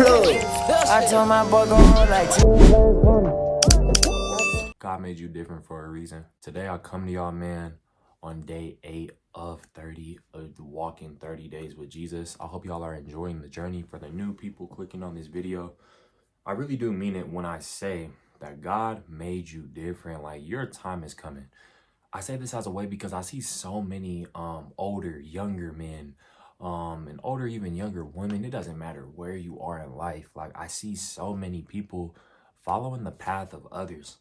I told my boy go like God made you different for a reason. Today I come to y'all, man, on day 8 of 30 of walking 30 days with Jesus. I hope y'all are enjoying the journey. For the new people clicking on this video, I really do mean it when I say that God made you different. Like, your time is coming. I say this as a way because I see so many older, younger men, and older, even younger women. It doesn't matter where you are in life. Like, I see so many people following the path of others.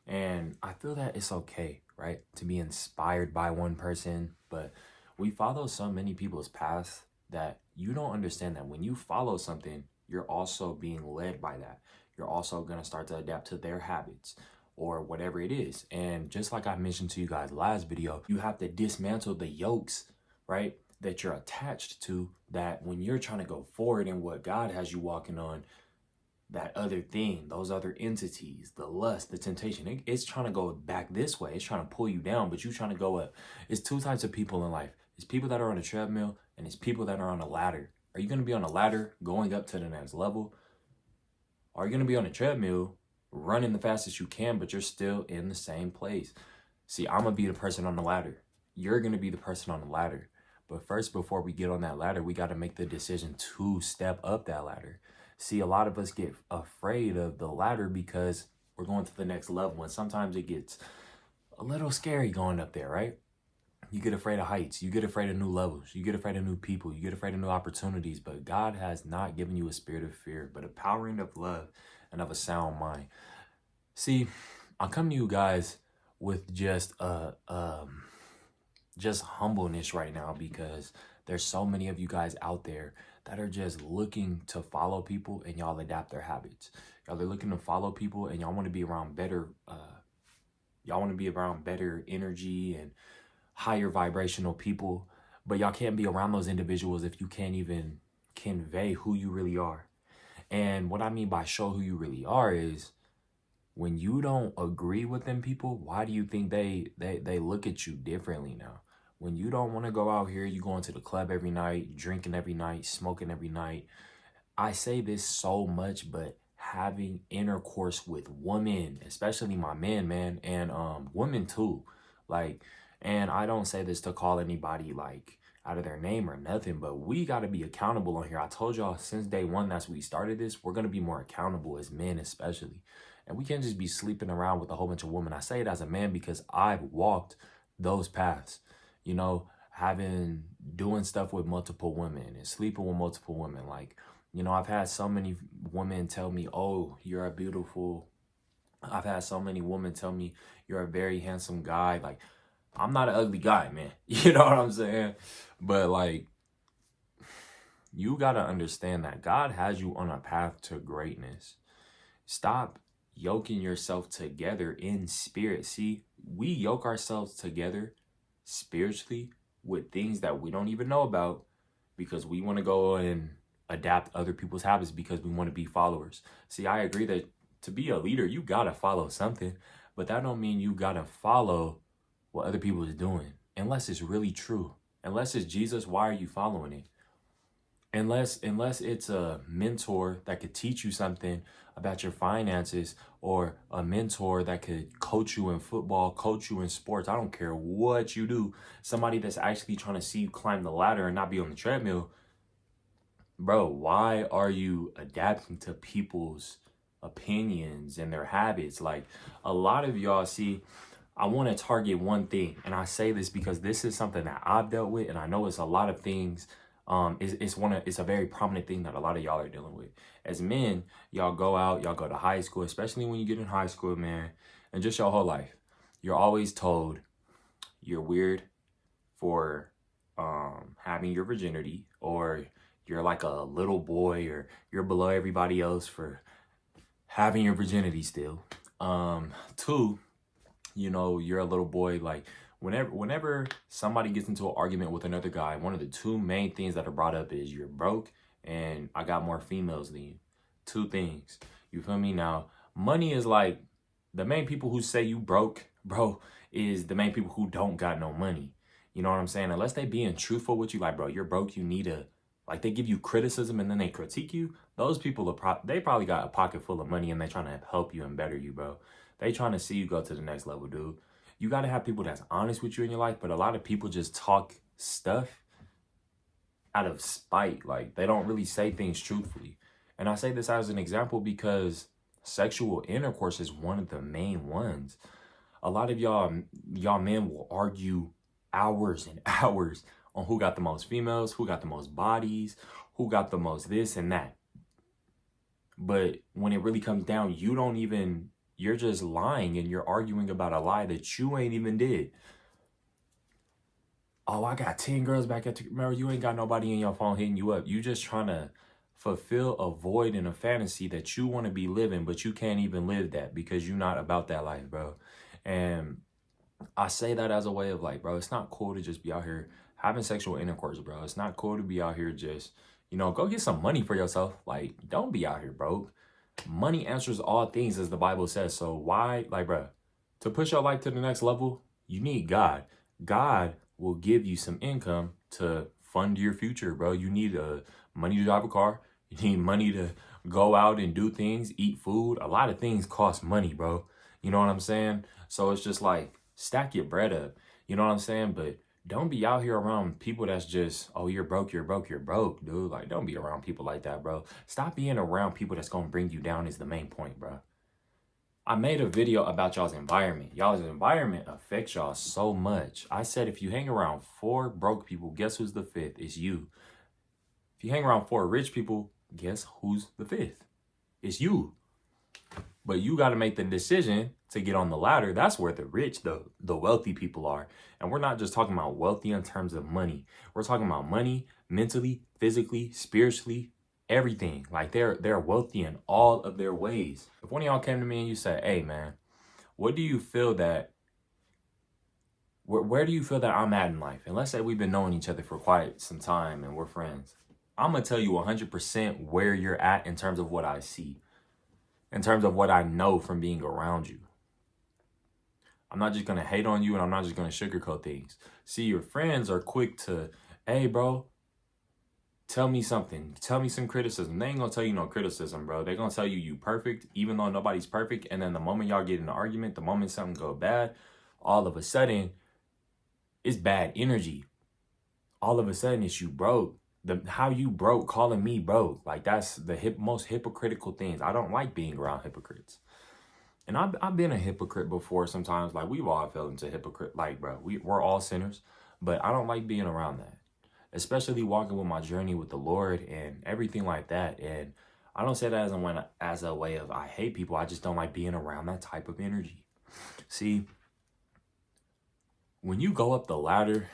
And I feel that it's okay, right, to be inspired by one person, but we follow so many people's paths that you don't understand that when you follow something, you're also being led by that. You're also going to start to adapt to their habits or whatever it is. And just like I mentioned to you guys last video, you have to dismantle the yokes, right, that you're attached to, that when you're trying to go forward in what God has you walking on, that other thing, those other entities, the lust, the temptation, it's trying to go back this way. It's trying to pull you down, but you trying to go up. It's two types of people in life. It's people that are on a treadmill and it's people that are on a ladder. Are you going to be on a ladder going up to the next level? Or are you going to be on a treadmill running the fastest you can, but you're still in the same place? See, I'm going to be the person on the ladder. You're going to be the person on the ladder. But first, before we get on that ladder, we got to make the decision to step up that ladder. See, a lot of us get afraid of the ladder because we're going to the next level. And sometimes it gets a little scary going up there, right? You get afraid of heights. You get afraid of new levels. You get afraid of new people. You get afraid of new opportunities. But God has not given you a spirit of fear, but a powering of love and of a sound mind. See, I come to you guys with just humbleness right now, because there's so many of you guys out there that are just looking to follow people and y'all adapt their habits. Y'all are looking to follow people and y'all want to be around better, energy and higher vibrational people, but y'all can't be around those individuals if you can't even convey who you really are. And what I mean by show who you really are is, when you don't agree with them people, why do you think they look at you differently now? When you don't want to go out here, you going to the club every night, drinking every night, smoking every night. I say this so much, but having intercourse with women, especially my men, man, and women too. Like, and I don't say this to call anybody like out of their name or nothing, but we got to be accountable on here. I told y'all since day one, that's when we started this, we're going to be more accountable as men, especially. And we can't just be sleeping around with a whole bunch of women. I say it as a man because I've walked those paths, you know, doing stuff with multiple women and sleeping with multiple women. Like, you know, I've had so many women tell me, oh, you're a beautiful. I've had so many women tell me you're a very handsome guy. Like, I'm not an ugly guy, man. You know what I'm saying? But like, you got to understand that God has you on a path to greatness. Stop yoking yourself together in spirit. See, we yoke ourselves together spiritually with things that we don't even know about because we want to go and adapt other people's habits because we want to be followers. See, I agree that to be a leader, you got to follow something, but that don't mean you got to follow what other people is doing. Unless it's really true. Unless it's Jesus, why are you following it? Unless it's a mentor that could teach you something about your finances, or a mentor that could coach you in football, coach you in sports. I don't care what you do. Somebody that's actually trying to see you climb the ladder and not be on the treadmill. Bro, why are you adapting to people's opinions and their habits? Like, a lot of y'all, see, I want to target one thing. And I say this because this is something that I've dealt with. And I know it's a lot of things. It's a very prominent thing that a lot of y'all are dealing with. As men, y'all go out, y'all go to high school, especially when you get in high school, man, and just your whole life. You're always told you're weird for having your virginity, or you're like a little boy, or you're below everybody else for having your virginity still. Two, you know, you're a little boy. Like, whenever somebody gets into an argument with another guy, one of the two main things that are brought up is you're broke and I got more females than you. Two things. You feel me? Now, money is like, the main people who say you broke, bro, is the main people who don't got no money. You know what I'm saying? Unless they being truthful with you, like, bro, you're broke, you need to Like they give you criticism and then they critique you. Those people are they probably got a pocket full of money and they trying to help you and better you, bro. They trying to see you go to the next level, dude. You got to have people that's honest with you in your life, but a lot of people just talk stuff out of spite. Like they don't really say things truthfully. And I say this as an example because sexual intercourse is one of the main ones. A lot of y'all men will argue hours and hours on who got the most females, who got the most bodies, who got the most this and that. But when it really comes down, you're just lying and you're arguing about a lie that you ain't even did. Oh, I got 10 girls back at the, remember, you ain't got nobody in your phone hitting you up. You just trying to fulfill a void and a fantasy that you want to be living, but you can't even live that because you're not about that life, bro. And I say that as a way of like, bro, it's not cool to just be out here having sexual intercourse, bro. It's not cool to be out here just, go get some money for yourself. Like, don't be out here broke. Money answers all things, as the Bible says. So why, like, bro, to push your life to the next level, you need God. God will give you some income to fund your future, bro. You need money to drive a car. You need money to go out and do things, eat food. A lot of things cost money, bro. You know what I'm saying? So it's just like, stack your bread up. You know what I'm saying? But don't be out here around people that's just, oh, you're broke, dude. Like, don't be around people like that, bro. Stop being around people that's going to bring you down is the main point, bro. I made a video about y'all's environment. Y'all's environment affects y'all so much. I said if you hang around 4 broke people, guess who's the 5th? It's you. If you hang around 4 rich people, guess who's the 5th? It's you. But you got to make the decision to get on the ladder. That's where the rich, the wealthy people are. And we're not just talking about wealthy in terms of money. We're talking about money, mentally, physically, spiritually, everything. Like they're wealthy in all of their ways. If one of y'all came to me and you said, hey man, what do you feel that, where do you feel that I'm at in life? And let's say we've been knowing each other for quite some time and we're friends. I'm going to tell you 100% where you're at in terms of what I see, in terms of what I know from being around you. I'm not just going to hate on you and I'm not just going to sugarcoat things. See, your friends are quick to, hey bro, tell me something. Tell me some criticism. They ain't going to tell you no criticism, bro. They're going to tell you perfect, even though nobody's perfect. And then the moment y'all get in an argument, the moment something go bad, all of a sudden, it's bad energy. All of a sudden, it's you broke. How you broke, calling me broke. Like, that's the most hypocritical things. I don't like being around hypocrites. And I've been a hypocrite before sometimes. Like, we've all fell into hypocrite. Like, bro, we're all sinners. But I don't like being around that. Especially walking with my journey with the Lord and everything like that. And I don't say that as a way of I hate people. I just don't like being around that type of energy. See, when you go up the ladder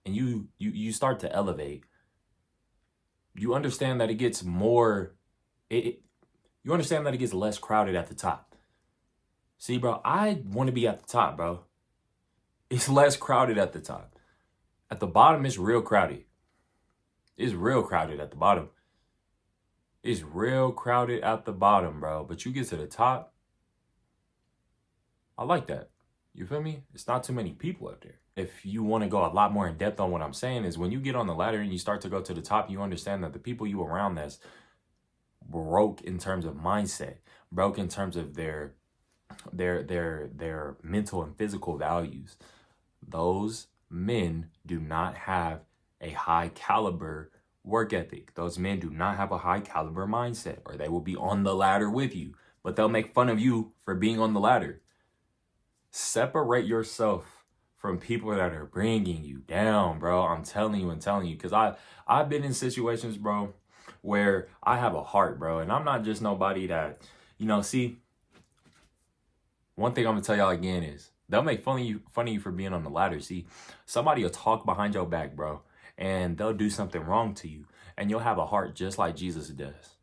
and you start to elevate, you understand that it gets more, you understand that it gets less crowded at the top. See, bro, I want to be at the top, bro. It's less crowded at the top. At the bottom, it's real crowded. It's real crowded at the bottom. It's real crowded at the bottom, bro. But you get to the top, I like that. You feel me? It's not too many people up there. If you want to go a lot more in depth on what I'm saying is when you get on the ladder and you start to go to the top, you understand that the people you around that's broke in terms of mindset, broke in terms of their mental and physical values, those men do not have a high caliber work ethic. Those men do not have a high caliber mindset, or they will be on the ladder with you, but they'll make fun of you for being on the ladder. Separate yourself from people that are bringing you down, bro. I'm telling you, because I've been in situations, bro, where I have a heart, bro, and I'm not just nobody that, see, one thing I'm gonna tell y'all again is they'll make fun of you for being on the ladder. See, somebody will talk behind your back, bro, and they'll do something wrong to you, and you'll have a heart just like Jesus does.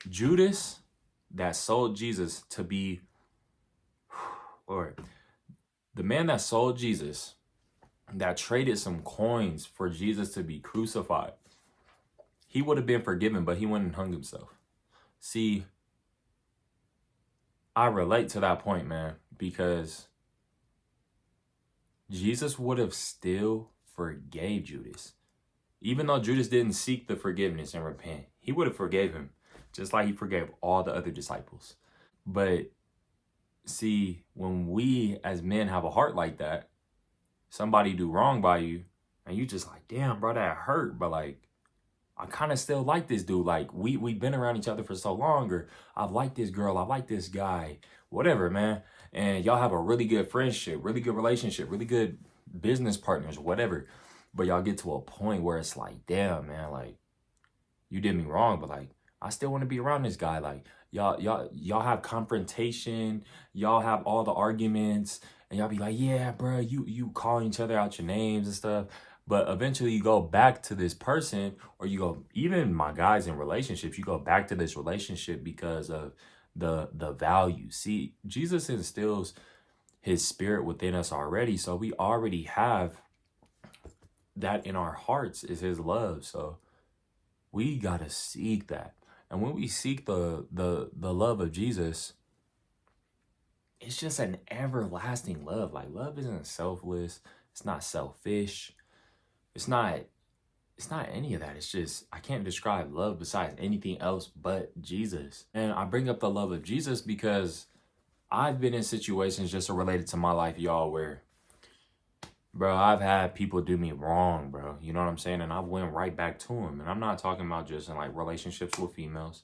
Judas, that sold Jesus to be, or the man that sold Jesus, that traded some coins for Jesus to be crucified, he would have been forgiven, but he went and hung himself. See, I relate to that point, man, because Jesus would have still forgave Judas. Even though Judas didn't seek the forgiveness and repent, he would have forgave him, just like he forgave all the other disciples. But see, when we as men have a heart like that, somebody do wrong by you, and you just like, damn, bro, that hurt. But like, I kind of still like this dude. Like, we've been around each other for so long, or I've liked this girl, I've liked this guy, whatever, man. And y'all have a really good friendship, really good relationship, really good business partners, whatever. But y'all get to a point where it's like, damn, man, like, you did me wrong, but like, I still want to be around this guy. Like, y'all have confrontation, y'all have all the arguments, and y'all be like, yeah, bro, you calling each other out your names and stuff. But eventually you go back to this person, or you go, even my guys in relationships, you go back to this relationship because of the value. See, Jesus instills his spirit within us already. So we already have that in our hearts, is his love. So we gotta seek that. And when we seek the love of Jesus, it's just an everlasting love. Like, love isn't selfless, it's not selfish, it's not any of that. It's just, I can't describe love besides anything else but Jesus. And I bring up the love of Jesus because I've been in situations just related to my life, y'all, where, bro, I've had people do me wrong, bro. You know what I'm saying? And I went right back to them. And I'm not talking about just in like relationships with females.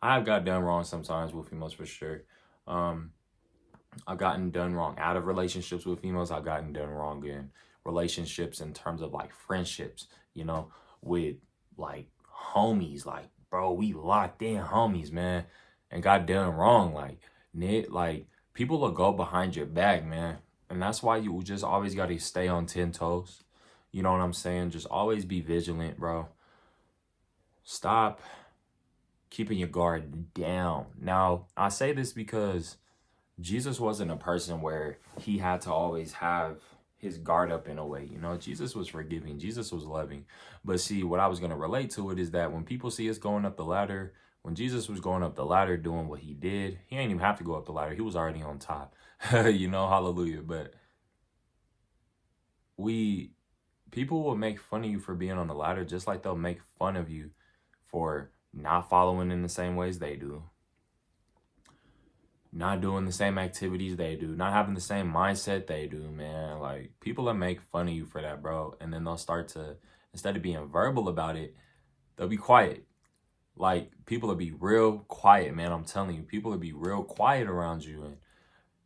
I've got done wrong sometimes with females for sure. I've gotten done wrong out of relationships with females. I've gotten done wrong in relationships in terms of like friendships, you know, with like homies. Like, bro, we locked in homies, man, and got done wrong. Like people will go behind your back, man. And that's why you just always got to stay on 10 toes. You know what I'm saying? Just always be vigilant, bro. Stop keeping your guard down. Now, I say this because Jesus wasn't a person where he had to always have his guard up in a way. You know, Jesus was forgiving. Jesus was loving. But see, what I was going to relate to it is that when people see us going up the ladder, when Jesus was going up the ladder doing what he did, he ain't even have to go up the ladder. He was already on top. You know, hallelujah. But people will make fun of you for being on the ladder, just like they'll make fun of you for not following in the same ways they do, not doing the same activities they do, not having the same mindset they do, man. Like, people will make fun of you for that, bro. And then they'll start to, instead of being verbal about it, they'll be quiet. Like, people will be real quiet, man. I'm telling you, people will be real quiet around you. And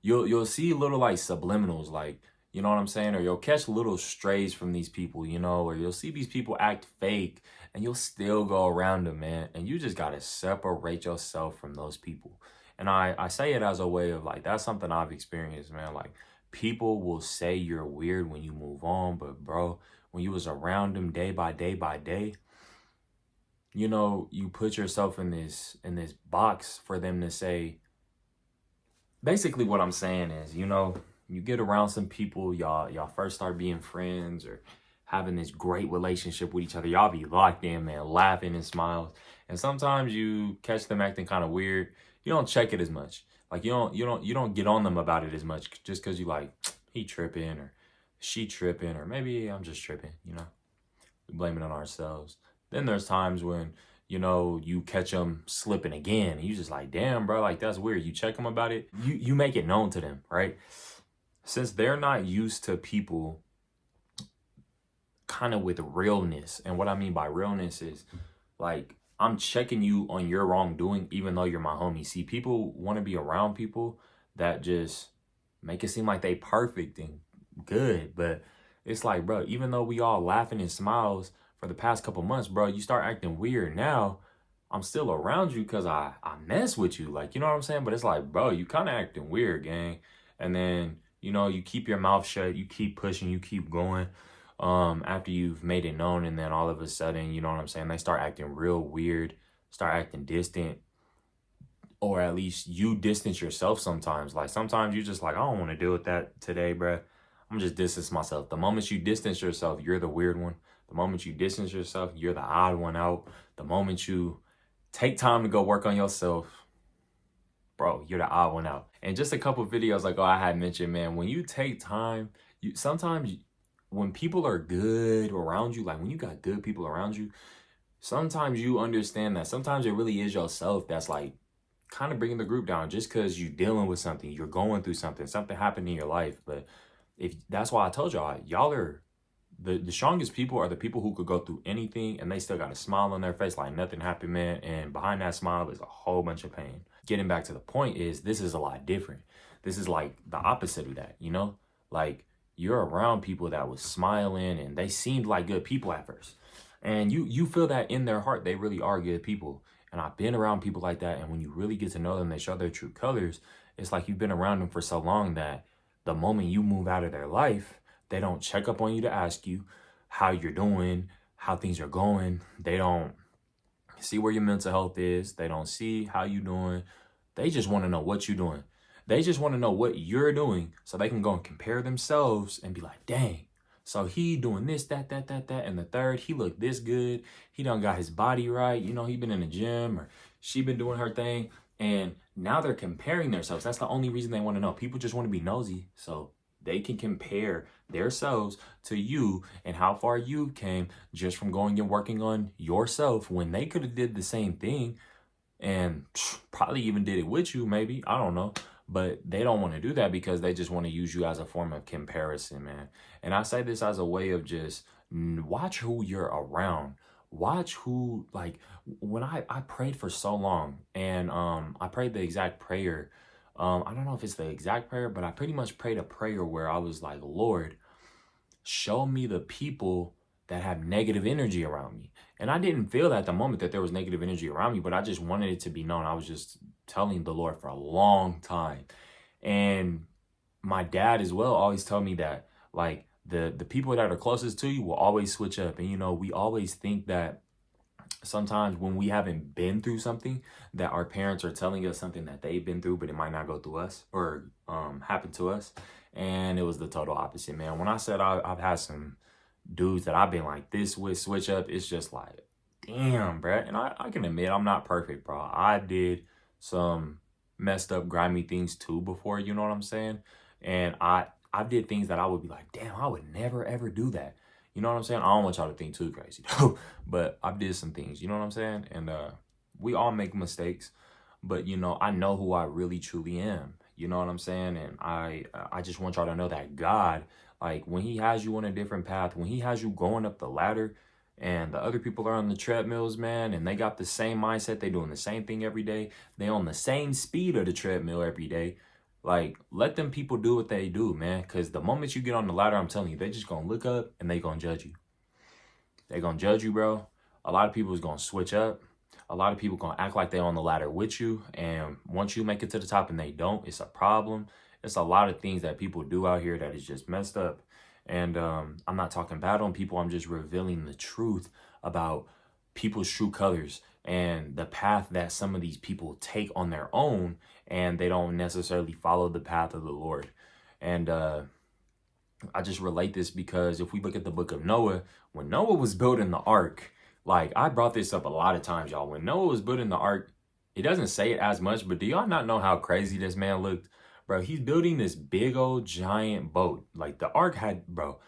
you'll see little like subliminals, like, you know what I'm saying? Or you'll catch little strays from these people, you know, or you'll see these people act fake and you'll still go around them, man. And you just got to separate yourself from those people. And I say it as a way of like, that's something I've experienced, man. Like, people will say you're weird when you move on, but bro, when you was around them day by day by day, you know, you put yourself in this box for them to say. Basically what I'm saying is, you know, you get around some people, y'all first start being friends or having this great relationship with each other. Y'all be locked in, man, laughing and smiles. And sometimes you catch them acting kind of weird. You don't check it as much. Like, you don't get on them about it as much, just because you like, he tripping or she tripping, or maybe I'm just tripping, you know. We blame it on ourselves. Then there's times when, you know, you catch them slipping again, and you just like, damn, bro, like, that's weird. You check them about it. You make it known to them, right? Since they're not used to people kind of with realness. And what I mean by realness is, like, I'm checking you on your wrongdoing, even though you're my homie. See, people want to be around people that just make it seem like they perfect and good. But it's like, bro, even though we all laughing and smiles for the past couple months, bro, you start acting weird now. I'm still around you because I mess with you. Like, you know what I'm saying? But it's like, bro, you kind of acting weird, gang. And then, you know, you keep your mouth shut. You keep pushing. You keep going after you've made it known. And then all of a sudden, you know what I'm saying? They start acting real weird, start acting distant. Or at least you distance yourself sometimes. Like, sometimes you just like, I don't want to deal with that today, bro. I'm just distance myself. The moment you distance yourself, you're the weird one. The moment you distance yourself, you're the odd one out. The moment you take time to go work on yourself, bro, you're the odd one out. And just a couple videos ago, I had mentioned, man, when you take time, sometimes when people are good around you, like when you got good people around you, sometimes you understand that sometimes it really is yourself that's like kind of bringing the group down just because you're dealing with something, you're going through something, something happened in your life. But if that's why I told y'all are the strongest people are the people who could go through anything and they still got a smile on their face like nothing happened, man. And behind that smile is a whole bunch of pain. Getting back to the point is this is a lot different. This is like the opposite of that, you know? Like you're around people that was smiling and they seemed like good people at first. And you feel that in their heart they really are good people. And I've been around people like that, and when you really get to know them, they show their true colors. It's like you've been around them for so long that the moment you move out of their life, they don't check up on you to ask you how you're doing, how things are going. They don't see where your mental health is. They don't see how you doing. They just want to know what you're doing. They just want to know what you're doing so they can go and compare themselves and be like, dang, so he doing this, that, and the third, he looked this good. He done got his body right. You know, he been in the gym or she been doing her thing. And now they're comparing themselves. That's the only reason they want to know. People just want to be nosy. So they can compare themselves to you and how far you came just from going and working on yourself when they could have did the same thing and probably even did it with you, maybe. I don't know. But they don't want to do that because they just want to use you as a form of comparison, man. And I say this as a way of just watch who you're around. Watch who, like, when I prayed for so long and I prayed the exact prayer. I don't know if it's the exact prayer, but I pretty much prayed a prayer where I was like, Lord, show me the people that have negative energy around me. And I didn't feel at the moment that there was negative energy around me, but I just wanted it to be known. I was just telling the Lord for a long time. And my dad as well always told me that like the people that are closest to you will always switch up. And you know, we always think that sometimes when we haven't been through something that our parents are telling us something that they've been through, but it might not go through us or happen to us. And it was the total opposite, man. When I said I've had some dudes that I've been like this with switch up, it's just like, damn, bruh. And I can admit I'm not perfect, bro. I did some messed up, grimy things too before, you know what I'm saying? And I did things that I would be like, damn, I would never ever do that. You know what I'm saying? I don't want y'all to think too crazy though, but I did some things, you know what I'm saying? And we all make mistakes, but you know, I know who I really truly am. You know what I'm saying? And I just want y'all to know that God, like when he has you on a different path, when he has you going up the ladder and the other people are on the treadmills, man, and they got the same mindset, they doing the same thing every day, they on the same speed of the treadmill every day. Like, let them people do what they do, man. Because the moment you get on the ladder, I'm telling you, they just going to look up and they going to judge you. They going to judge you, bro. A lot of people is going to switch up. A lot of people going to act like they're on the ladder with you. And once you make it to the top and they don't, it's a problem. It's a lot of things that people do out here that is just messed up. And I'm not talking bad on people. I'm just revealing the truth about people's true colors and the path that some of these people take on their own, and they don't necessarily follow the path of the Lord. And I just relate this because if we look at the book of Noah, when Noah was building the ark, like I brought this up a lot of times, y'all. When Noah was building the ark, it doesn't say it as much, but do y'all not know how crazy this man looked? Bro, he's building this big old giant boat. Like the ark had, bro,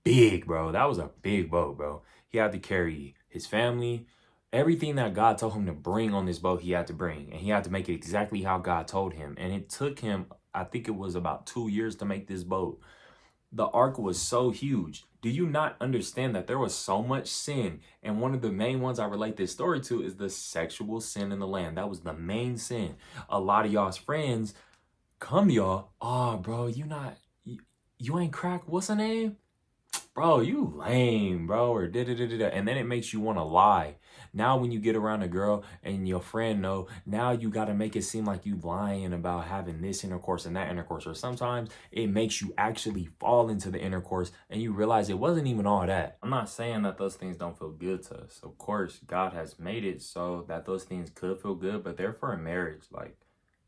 big, bro. That was a big boat, bro. He had to carry his family. Everything that God told him to bring on this boat, he had to bring. And he had to make it exactly how God told him. And it took him, I think it was about 2 years to make this boat. The ark was so huge. Do you not understand that there was so much sin? And one of the main ones I relate this story to is the sexual sin in the land. That was the main sin. A lot of y'all's friends come to y'all, oh, bro, you ain't crack. What's her name? Bro, you lame, bro, or da-da-da-da-da. And then it makes you want to lie. Now when you get around a girl and your friend know, now you got to make it seem like you lying about having this intercourse and that intercourse. Or sometimes it makes you actually fall into the intercourse and you realize it wasn't even all that. I'm not saying that those things don't feel good to us. Of course, God has made it so that those things could feel good, but they're for a marriage. Like,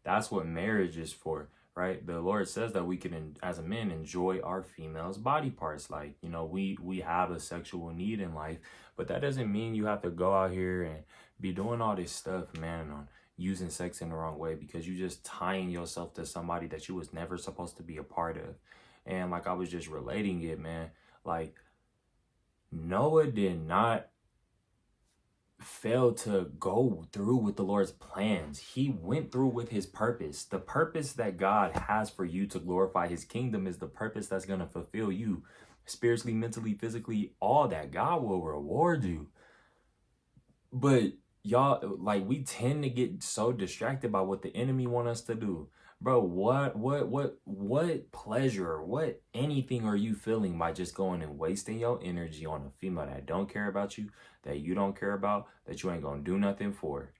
that's what marriage is for. Right, the Lord says that we can, as a man, enjoy our females' body parts. Like, you know, we have a sexual need in life, but that doesn't mean you have to go out here and be doing all this stuff, man, on using sex in the wrong way, because you just tying yourself to somebody that you was never supposed to be a part of. And like I was just relating it, man, Like, Noah did not fail to go through with the Lord's plans. He went through with his purpose. The purpose that God has for you to glorify his kingdom is the purpose that's going to fulfill you spiritually, mentally, physically, all that. God will reward you. But y'all, like, we tend to get so distracted by what the enemy want us to do. Bro, what pleasure, what anything are you feeling by just going and wasting your energy on a female that don't care about you, that you don't care about, that you ain't gonna do nothing for?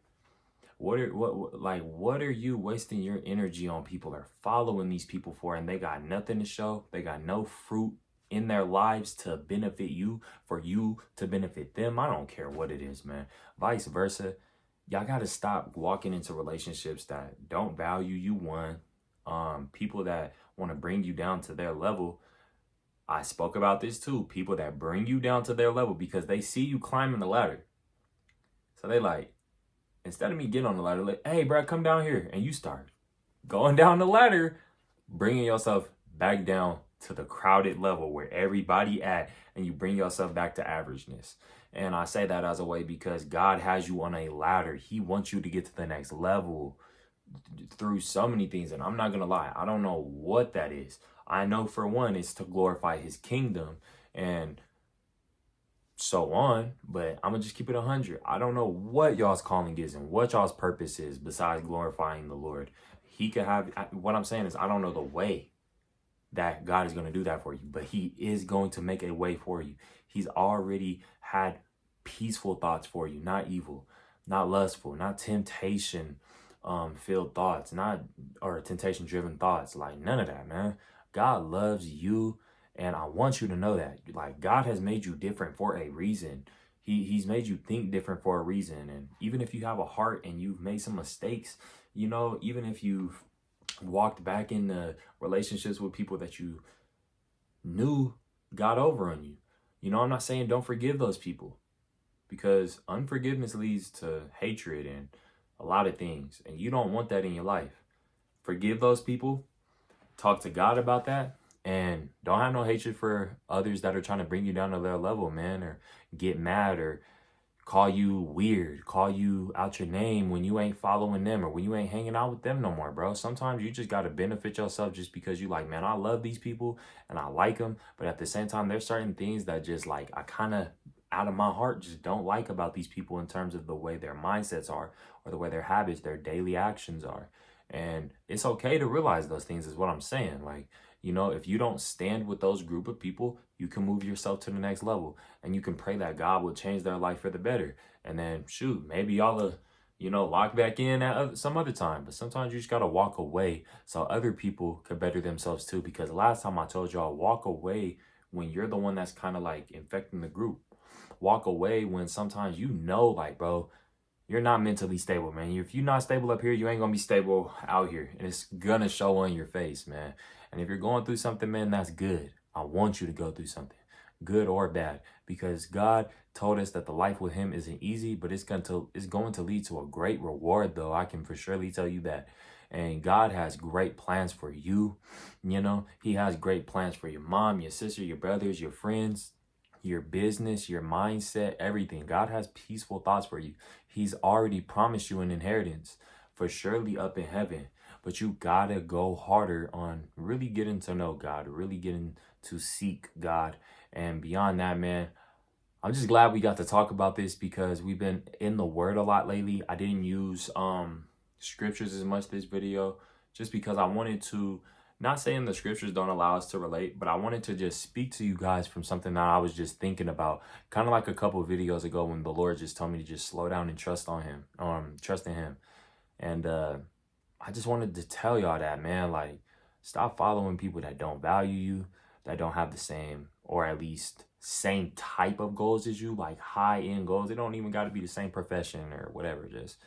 What are you wasting your energy on? People are following these people for, and they got nothing to show. They got no fruit in their lives to benefit you, for you to benefit them. I don't care what it is, man. Vice versa. Y'all got to stop walking into relationships that don't value you, one. People that want to bring you down to their level. I spoke about this too. People that bring you down to their level because they see you climbing the ladder. So they like, instead of me getting on the ladder, like, hey, bro, come down here. And you start going down the ladder, bringing yourself back down to the crowded level where everybody at, and you bring yourself back to averageness. And I say that as a way because God has you on a ladder. He wants you to get to the next level through so many things. And I'm not going to lie, I don't know what that is. I know for one, it's to glorify his kingdom and so on, but I'm gonna just keep it 100. I don't know what y'all's calling is and what y'all's purpose is besides glorifying the Lord. He could have, what I'm saying is, I don't know the way that God is going to do that for you, but he is going to make a way for you. He's already had peaceful thoughts for you, not evil, not lustful, not temptation filled thoughts, or temptation driven thoughts. Like, none of that, man. God loves you, and I want you to know that. Like, God has made you different for a reason. He's made you think different for a reason. And even if you have a heart and you've made some mistakes, you know, even if you've walked back into relationships with people that you knew got over on you, you know, I'm not saying don't forgive those people, because unforgiveness leads to hatred and a lot of things, and you don't want that in your life. Forgive those people, talk to God about that, and don't have no hatred for others that are trying to bring you down to their level, man, or get mad or call you weird, call you out your name when you ain't following them or when you ain't hanging out with them no more, bro. Sometimes you just got to benefit yourself just because you like, man, I love these people and I like them. But at the same time, there's certain things that just like, I kind of out of my heart just don't like about these people in terms of the way their mindsets are or the way their habits, their daily actions are. And it's okay to realize those things is what I'm saying. Like, you know, if you don't stand with those group of people, you can move yourself to the next level, and you can pray that God will change their life for the better. And then shoot, maybe y'all will, you know, lock back in at some other time. But sometimes you just got to walk away so other people could better themselves too. Because last time I told y'all, walk away when you're the one that's kind of like infecting the group. Walk away when sometimes you know, like, bro, you're not mentally stable, man. If you're not stable up here, you ain't gonna be stable out here. And it's gonna show on your face, man. And if you're going through something, man, that's good. I want you to go through something, good or bad, because God told us that the life with him isn't easy, but it's going to lead to a great reward, though. I can for surely tell you that. And God has great plans for you. You know, he has great plans for your mom, your sister, your brothers, your friends, your business, your mindset, everything. God has peaceful thoughts for you. He's already promised you an inheritance for surely up in heaven. But you gotta go harder on really getting to know God, really getting to seek God. And beyond that, man, I'm just glad we got to talk about this because we've been in the word a lot lately. I didn't use scriptures as much this video just because I wanted to, not saying the scriptures don't allow us to relate, but I wanted to just speak to you guys from something that I was just thinking about, kind of like a couple of videos ago when the Lord just told me to just slow down and trust in him. And I just wanted to tell y'all that, man, like, stop following people that don't value you, that don't have the same, or at least same type of goals as you, like high-end goals. They don't even got to be the same profession or whatever. Just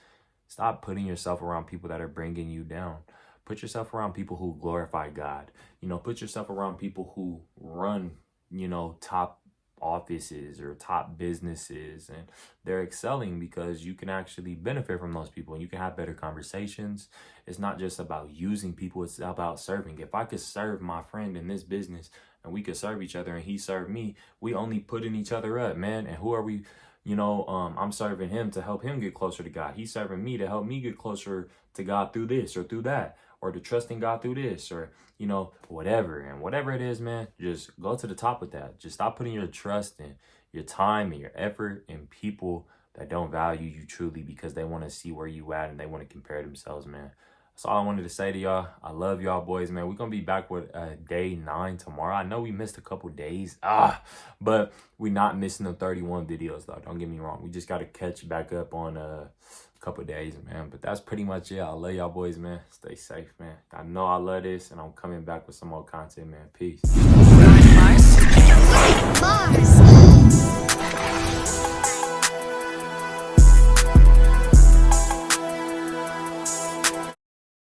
stop putting yourself around people that are bringing you down. Put yourself around people who glorify God. You know, put yourself around people who run, you know, top offices or top businesses, and they're excelling because you can actually benefit from those people and you can have better conversations. It's not just about using people, it's about serving. If I could serve my friend in this business and we could serve each other and he served me, we only putting each other up, man. And who are we? You know, I'm serving him to help him get closer to God. He's serving me to help me get closer to God through this or through that, or to trusting God through this, or, you know, whatever. And whatever it is, man, just go to the top with that. Just stop putting your trust in your time and your effort in people that don't value you truly because they want to see where you at and they want to compare themselves, man. That's all I wanted to say to y'all. I love y'all boys, man. We're going to be back with day 9 tomorrow. I know we missed a couple days, but we're not missing the 31 videos, though. Don't get me wrong. We just got to catch back up on a couple days, man. But that's pretty much it. I love y'all boys, man. Stay safe, man. I know I love this, and I'm coming back with some more content, man. Peace. Mars.